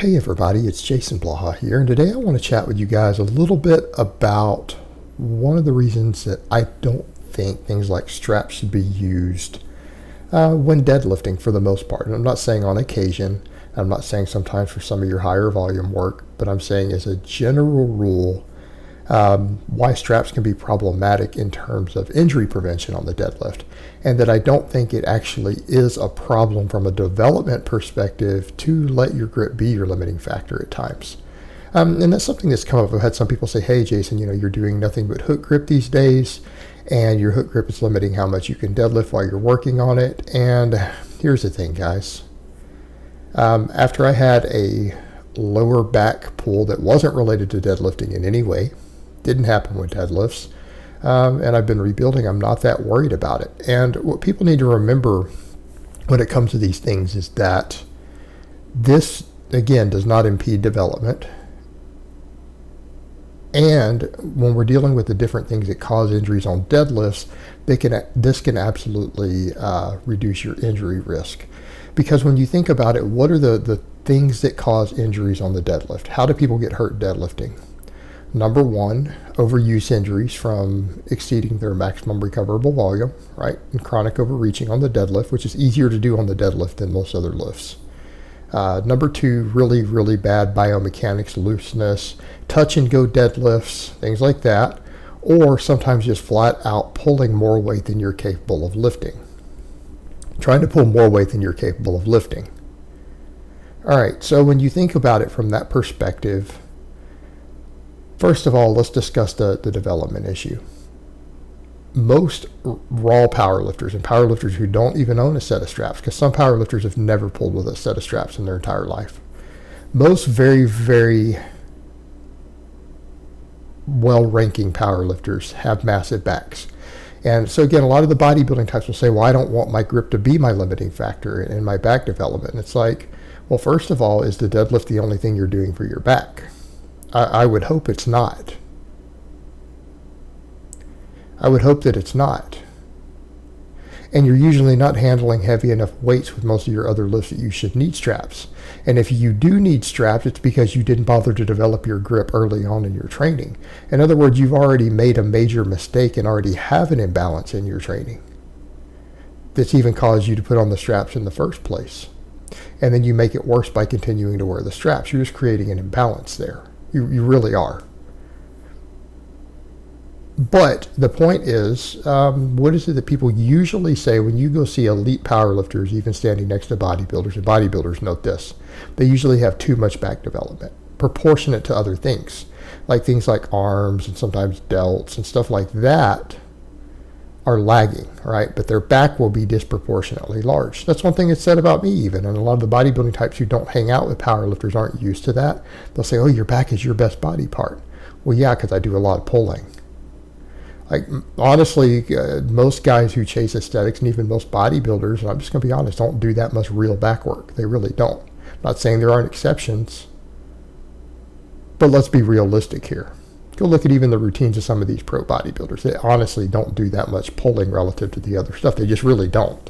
Hey everybody, it's Jason Blaha here, and today I want to chat with you guys a little bit about one of the reasons that I don't think things like straps should be used when deadlifting for the most part. And I'm not saying on occasion, I'm not saying sometimes for some of your higher volume work, but I'm saying as a general rule, why straps can be problematic in terms of injury prevention on the deadlift, and that I don't think it actually is a problem from a development perspective to let your grip be your limiting factor at times. And that's something that's come up. I've had some people say, hey Jason, you're doing nothing but hook grip these days, and your hook grip is limiting how much you can deadlift while you're working on it. And here's the thing, guys. After I had a lower back pull that wasn't related to deadlifting in any way, didn't happen with deadlifts, and I've been rebuilding, I'm not that worried about it. And what people need to remember when it comes to these things is that this, again, does not impede development. And when we're dealing with the different things that cause injuries on deadlifts, this can absolutely reduce your injury risk. Because when you think about it, what are the things that cause injuries on the deadlift? How do people get hurt deadlifting? Number one, overuse injuries from exceeding their maximum recoverable volume, right? And chronic overreaching on the deadlift, which is easier to do on the deadlift than most other lifts. Number two, really, really bad biomechanics, looseness, touch and go deadlifts, things like that. Or sometimes just flat out pulling more weight than you're capable of lifting. Trying to pull more weight than you're capable of lifting. All right, so when you think about it from that perspective, first of all, let's discuss the development issue. Most raw powerlifters and powerlifters who don't even own a set of straps, because some powerlifters have never pulled with a set of straps in their entire life. Most very, very well-ranking powerlifters have massive backs. And so again, a lot of the bodybuilding types will say, well, I don't want my grip to be my limiting factor in my back development. And it's like, well, first of all, is the deadlift the only thing you're doing for your back? I would hope it's not. I would hope that it's not. And you're usually not handling heavy enough weights with most of your other lifts that you should need straps. And if you do need straps, it's because you didn't bother to develop your grip early on in your training. In other words, you've already made a major mistake and already have an imbalance in your training that's even caused you to put on the straps in the first place. And then you make it worse by continuing to wear the straps. You're just creating an imbalance there. You really are. But the point is, what is it that people usually say when you go see elite powerlifters, even standing next to bodybuilders, and bodybuilders note this, they usually have too much back development, proportionate to other things like arms and sometimes delts and stuff like that are lagging, right? But their back will be disproportionately large. That's one thing that's said about me even, and a lot of the bodybuilding types who don't hang out with powerlifters aren't used to that. They'll say, oh, your back is your best body part. Well, yeah, because I do a lot of pulling. Like, honestly, most guys who chase aesthetics, and even most bodybuilders, and I'm just going to be honest, don't do that much real back work. They really don't. I'm not saying there aren't exceptions, but let's be realistic here. Go look at even the routines of some of these pro bodybuilders. They honestly don't do that much pulling relative to the other stuff. They just really don't.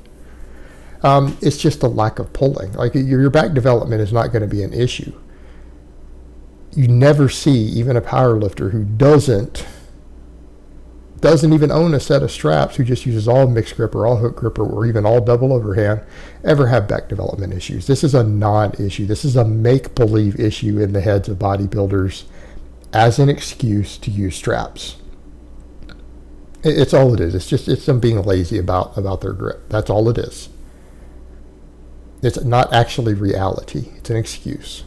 It's just a lack of pulling. Like, your back development is not going to be an issue. You never see even a powerlifter who doesn't even own a set of straps, who just uses all mixed grip or all hook grip or even all double overhand, ever have back development issues. This is a non-issue. This is a make-believe issue in the heads of bodybuilders as an excuse to use straps. It's all it is. It's them being lazy about their grip. That's all it is. It's not actually reality. It's an excuse.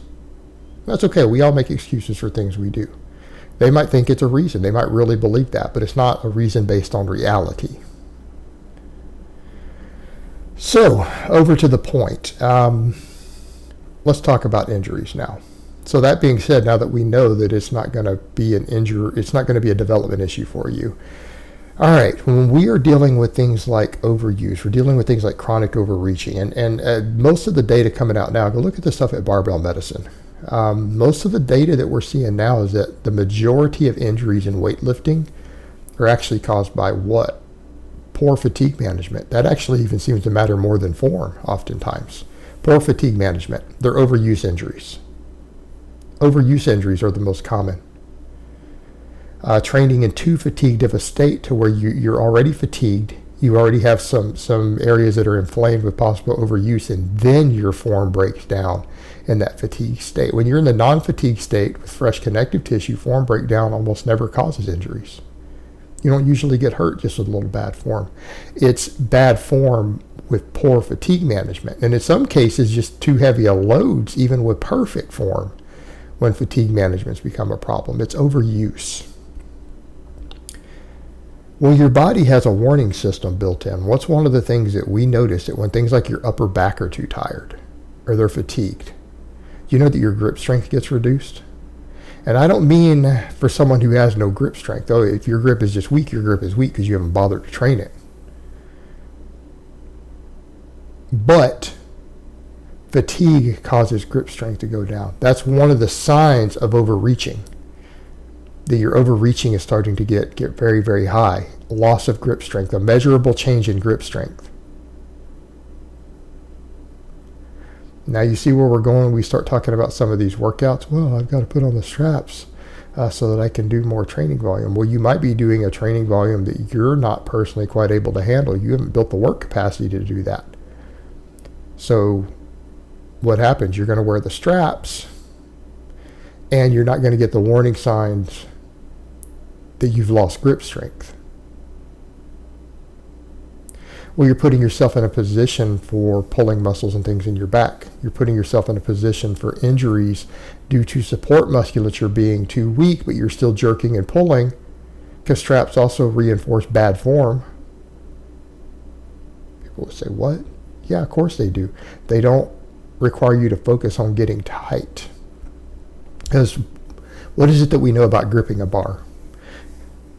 That's okay. We all make excuses for things we do. They might think it's a reason. They might really believe that, but it's not a reason based on reality. So, over to the point. Let's talk about injuries now. So that being said, now that we know that it's not going to be an injury, it's not going to be a development issue for you. All right, when we are dealing with things like overuse, we're dealing with things like chronic overreaching, and most of the data coming out now, go look at the stuff at Barbell Medicine. Most of the data that we're seeing now is that the majority of injuries in weightlifting are actually caused by what? Poor fatigue management. That actually even seems to matter more than form oftentimes. Poor fatigue management. They're overuse injuries. Overuse injuries are the most common. Training in too fatigued of a state to where you're already fatigued, you already have some areas that are inflamed with possible overuse, and then your form breaks down in that fatigue state. When you're in the non-fatigue state with fresh connective tissue, form breakdown almost never causes injuries. You don't usually get hurt just with a little bad form. It's bad form with poor fatigue management, and in some cases just too heavy a loads, even with perfect form, when fatigue management's become a problem. It's overuse. Well, your body has a warning system built in. What's one of the things that we notice that when things like your upper back are too tired or they're fatigued, you know that your grip strength gets reduced? And I don't mean for someone who has no grip strength. Oh, if your grip is just weak, your grip is weak because you haven't bothered to train it. But fatigue causes grip strength to go down. That's one of the signs of overreaching. That your overreaching is starting to get very, very high. Loss of grip strength, a measurable change in grip strength. Now you see where we're going when we start talking about some of these workouts. Well, I've got to put on the straps so that I can do more training volume. Well, you might be doing a training volume that you're not personally quite able to handle. You haven't built the work capacity to do that. So what happens? You're going to wear the straps and you're not going to get the warning signs that you've lost grip strength. Well, you're putting yourself in a position for pulling muscles and things in your back. You're putting yourself in a position for injuries due to support musculature being too weak, but you're still jerking and pulling, because straps also reinforce bad form. People will say, what? Yeah, of course they do. They don't require you to focus on getting tight. Because what is it that we know about gripping a bar?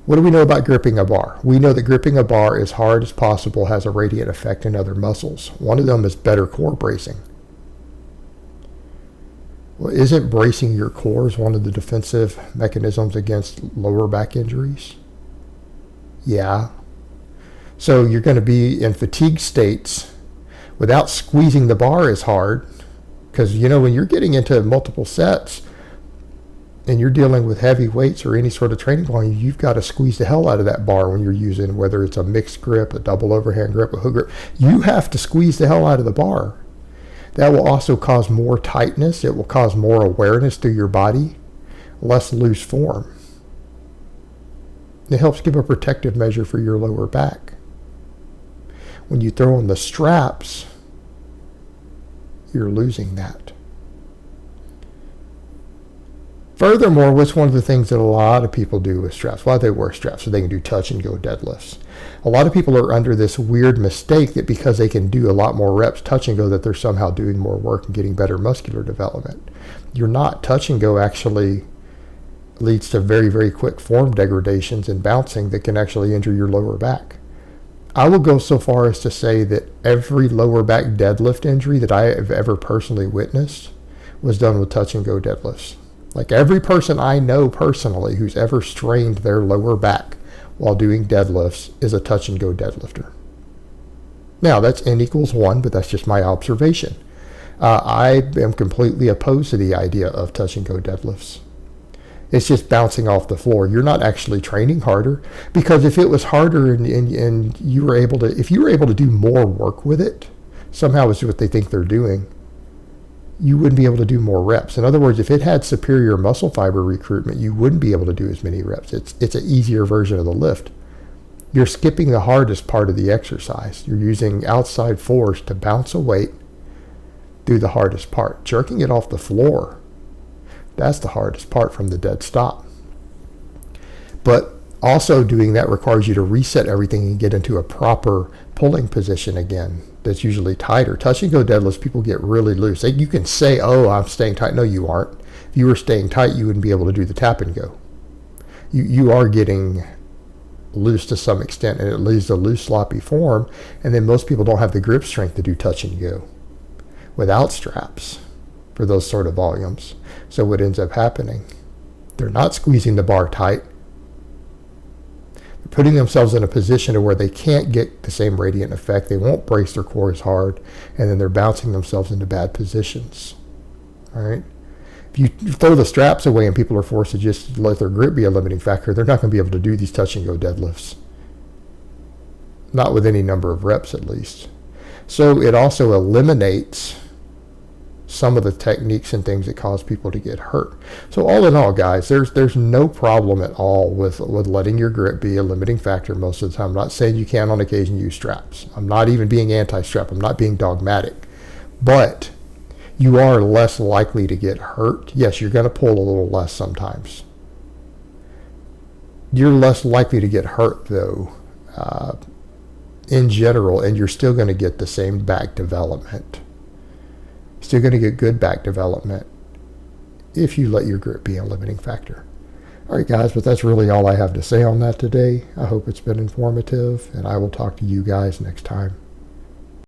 What do we know about gripping a bar? We know that gripping a bar as hard as possible has a radiant effect in other muscles. One of them is better core bracing. Well, isn't bracing your cores one of the defensive mechanisms against lower back injuries? Yeah. So you're going to be in fatigue states without squeezing the bar as hard, because you know when you're getting into multiple sets and you're dealing with heavy weights or any sort of training volume, you've got to squeeze the hell out of that bar when you're using, whether it's a mixed grip, a double overhand grip, a hook grip. You have to squeeze the hell out of the bar. That will also cause more tightness. It will cause more awareness through your body, less loose form. It helps give a protective measure for your lower back. When you throw in the straps, you're losing that. Furthermore, what's one of the things that a lot of people do with straps? Why they wear straps? So they can do touch and go deadlifts. A lot of people are under this weird mistake that because they can do a lot more reps touch and go, that they're somehow doing more work and getting better muscular development. You're not. Touch and go actually leads to very, very quick form degradations and bouncing that can actually injure your lower back. I will go so far as to say that every lower back deadlift injury that I have ever personally witnessed was done with touch and go deadlifts. Like every person I know personally who's ever strained their lower back while doing deadlifts is a touch and go deadlifter. Now that's N equals 1, but that's just my observation. I am completely opposed to the idea of touch and go deadlifts. It's just bouncing off the floor. You're not actually training harder, because if it was harder and you were able to, if you were able to do more work with it, somehow it's what they think they're doing, you wouldn't be able to do more reps. In other words, if it had superior muscle fiber recruitment, you wouldn't be able to do as many reps. It's an easier version of the lift. You're skipping the hardest part of the exercise. You're using outside force to bounce a weight, do the hardest part. Jerking it off the floor, that's the hardest part from the dead stop. But also doing that requires you to reset everything and get into a proper pulling position again. That's usually tighter. Touch and go deadlifts, people get really loose. You can say, oh, I'm staying tight. No, you aren't. If you were staying tight, you wouldn't be able to do the tap and go. You are getting loose to some extent, and it leaves a loose, sloppy form. And then most people don't have the grip strength to do touch and go without straps for those sort of volumes. So what ends up happening, they're not squeezing the bar tight. Putting themselves in a position to where they can't get the same radiant effect. They won't brace their core as hard, and then they're bouncing themselves into bad positions. All right. If you throw the straps away and people are forced to just let their grip be a limiting factor, they're not going to be able to do these touch and go deadlifts. Not with any number of reps, at least. So it also eliminates some of the techniques and things that cause people to get hurt. So all in all, guys, there's no problem at all with letting your grip be a limiting factor most of the time. I'm not saying you can on occasion use straps. I'm not even being anti-strap. I'm not being dogmatic. But you are less likely to get hurt. Yes, you're going to pull a little less sometimes. You're less likely to get hurt, though, in general, and you're still going to get the same back development. Still going to get good back development if you let your grip be a limiting factor. All right, guys, but that's really all I have to say on that today. I hope it's been informative, and I will talk to you guys next time.